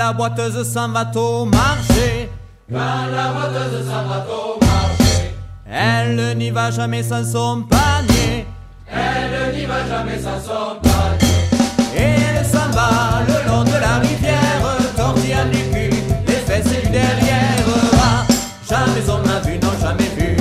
la boiteuse s'en va au marché, quand la boiteuse s'en va au marché, elle n'y va jamais sans son panier, elle n'y va jamais sans son panier. et elle s'en va le long de la rivière, tortillant du cul, les fesses et du derrière. Ah, jamais on n'a vu, non jamais vu,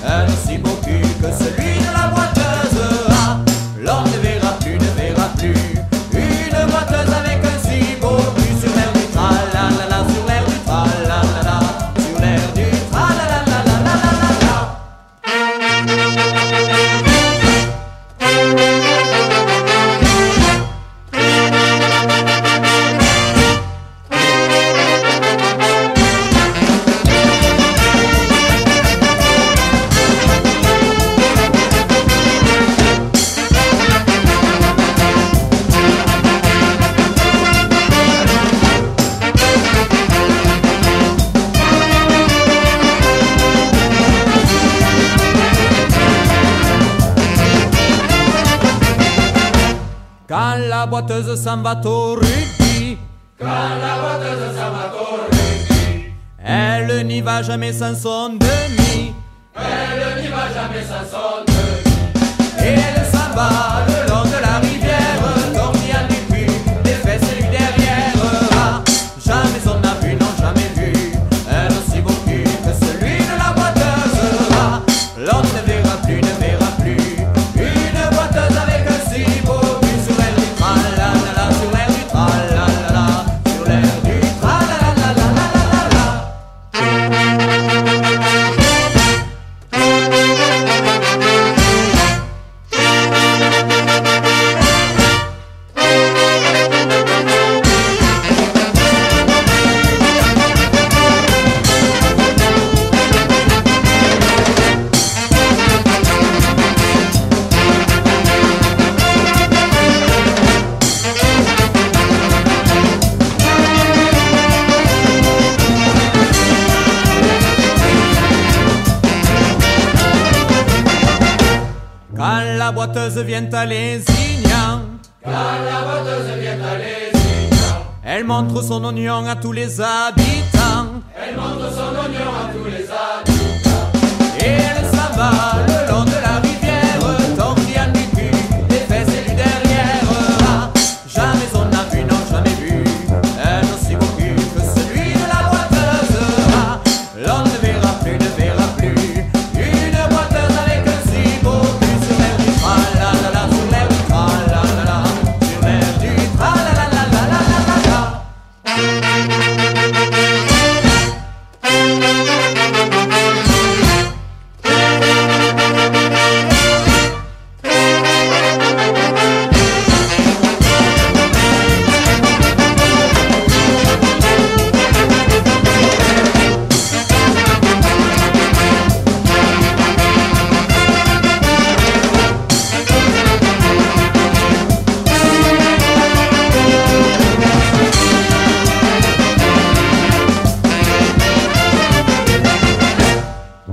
un aussi beau cul que celui de la boiteuse. Ah, l'on ne verra plus, une boiteuse avec un si beau cul sur l'air du tra-la-la-la, sur l'air du tra-la-la-la, sur l'air du tra-la-la-la-la-la-la-la. Quand la boiteuse s'en va au rugby, Quand la boiteuse s'en va au rugby, elle n'y va jamais sans son demi, elle n'y va jamais sans son demi. et elle s'en va le long de la rivière, tortillant du cul, des fesses et du derrière. Ah, jamais on n'a vu, non jamais vu, un aussi beau cul que celui de la boiteuse. Ah, l'on ne verra plus, une boiteuse avec un si beau cul sur l'air du tra-la-la-la, sur l'air du tra-la-la-la, sur l'air du tra-la-la-la-la-la-la-la. Quand la boiteuse vient à Lézignan, Quand la boiteuse vient à Lézignan, elle montre son oignon à tous les habitants, elle montre son oignon à tous les habitants. et elle s'en va le long de la rivière, tortillant du cul, des fesses et du derrière. Ah, jamais on n'a vu, non jamais vu, un aussi beau cul que celui de la boiteuse. Ah, l'on ne verra plus, une boiteuse avec un si beau cul sur l'air du tra-la-la-la, sur l'air du tra-la-la-la, sur l'air du tra-la-la-la-la-la-la-la.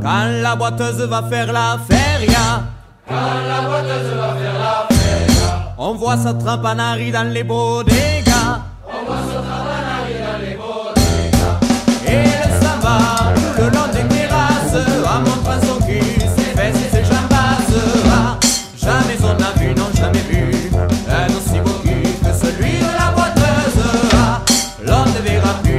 Quand la boiteuse va faire la feria, Quand la boiteuse va faire la feria, on voit sa trapanari dans les bodegas, on voit son trapanari dans les bodegas. et elle s'en va tout le long des terrasses, en montrant son cul, ses fesses et ses jambasses. Ah, jamais on n'a vu, non jamais vu, un aussi beau cul que celui de la boiteuse. Ah, l'on ne verra plus,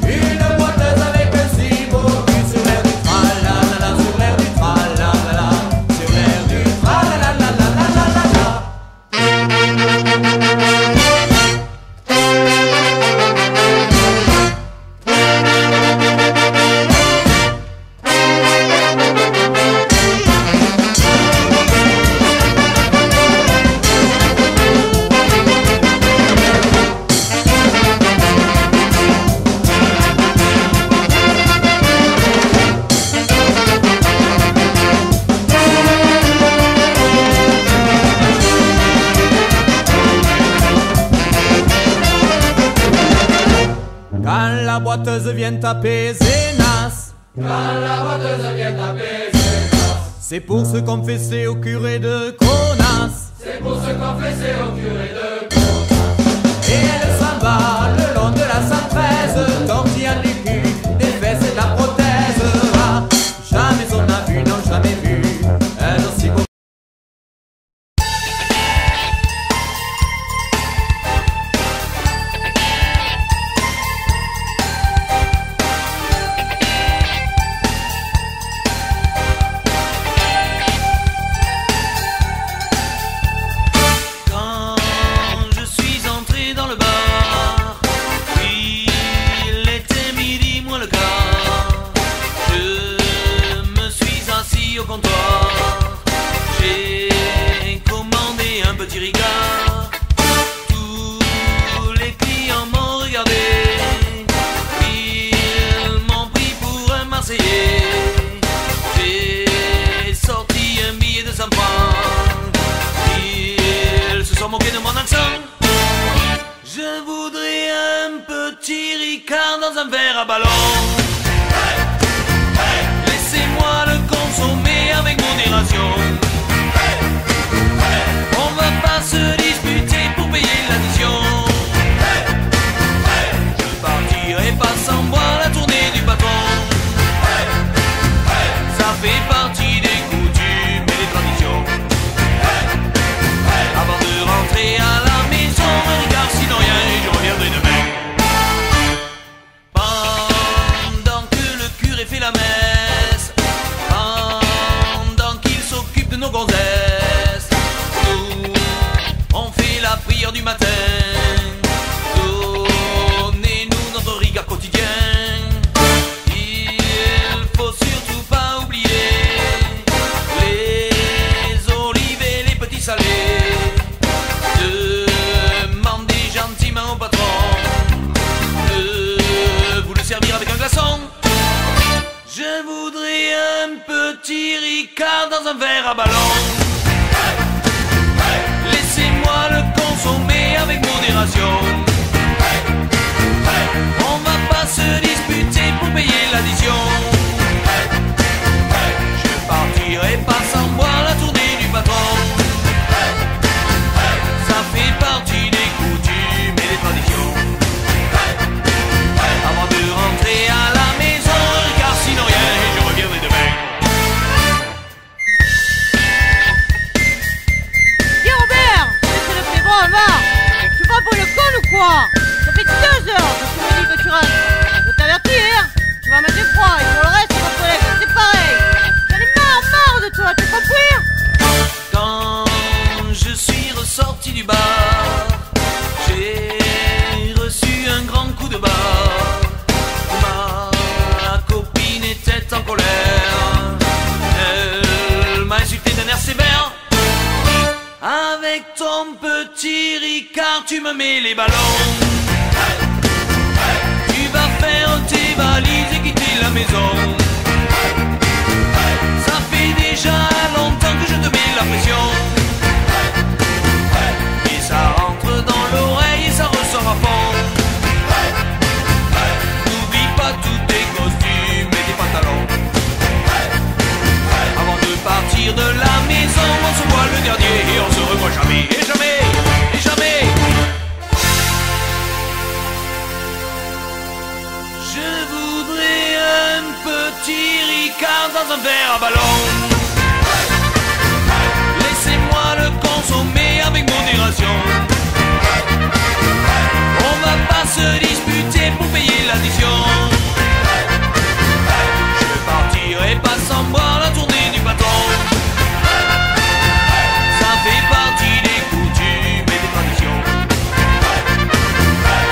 une boiteuse avec un si beau cul sur l'air du tra-la-la-la, sur l'air du tra-la-la-la, sur l'air du tra-la-la-la-la-la-la-la. Quand la boiteuse vient taper Zénas, Quand la boiteuse vient taper Zénas, c'est pour se confesser au curé de Kaunas. c'est pour se confesser au curé de Kaunas. Et elle s'en va le long tortilla du cul, des fesses et de la prothèse. Ah, jamais on n'a vu, non jamais vu un aussi beau. Au comptoir, j'ai commandé un petit ricard. Tous les clients m'ont regardé, ils m'ont pris pour un Marseillais. J'ai sorti un billet de 100 francs, ils se sont moqués de mon accent. Je voudrais un petit ricard dans un verre à ballon. Laissez-moi le consommer avec modération. On va pas se disputer pour payer l'addition. Je partirai pas sans boire la tournée du patron. Ça fait partie des coutumes et des traditions. Avant de rentrer à la maison, un regard sinon rien et je reviendrai demain. Pendant que le curé fait la messe, nos gonzesses, nous, on fait la prière du matin. Donnez-nous notre ricard quotidien. Il faut surtout pas oublier les olives et les petits salés. Demandez gentiment au patron de vous le servir avec un glaçon. Je voudrais un petit ricard dans un verre à ballon. Laissez-moi le consommer avec modération. On va pas se disputer pour payer l'addition. Je partirai pas sans boire la tournée du patron. Ça fait partie des coutumes et des traditions. Avant de rentrer à la maison, car sinon rien et je reviendrai demain. Dis Robert, c'est le plus grand, va. Tu prends pour le con ou quoi? Ça fait 2 heures que tu me dis que tu rentres. Je t'avertir, tu vas mettre froid et pour le reste, ton collègue, c'est pareil. J'en ai marre de toi, tu comprends? Quand je suis ressorti du bar, j'ai reçu un grand coup de barre. Ma copine était en colère, elle m'a insulté d'un air sévère. Avec ton petit ricard, tu me mets les ballons. Tu vas faire tes valises et quitter la maison. Ça fait déjà longtemps que je te mets la pression. Et ça rentre dans l'oreille et ça ressort à fond. N'oublie pas tous tes costumes et tes pantalons. Avant de partir de la maison, on se voit le dernier et on se revoit jamais, et jamais, et jamais. Je voudrais un petit ricard dans un verre à ballon. Laissez-moi le consommer avec modération. On va pas se disputer pour payer l'addition. Je partirai pas sans boire la tournée du patron. Ça fait partie des coutumes et des traditions.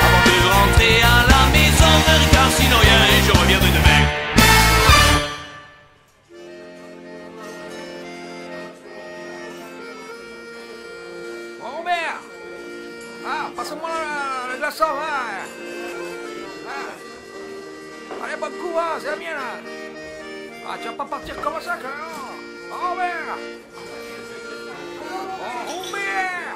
Avant de rentrer à la maison, un ricard sinon rien et je reviendrai demain. Bon Robert, passe-moi le glaçon, hein. Allez, bon courage, c'est la mienne, là. Tu vas pas partir comme ça, quand même. Robert. Oh, Robert.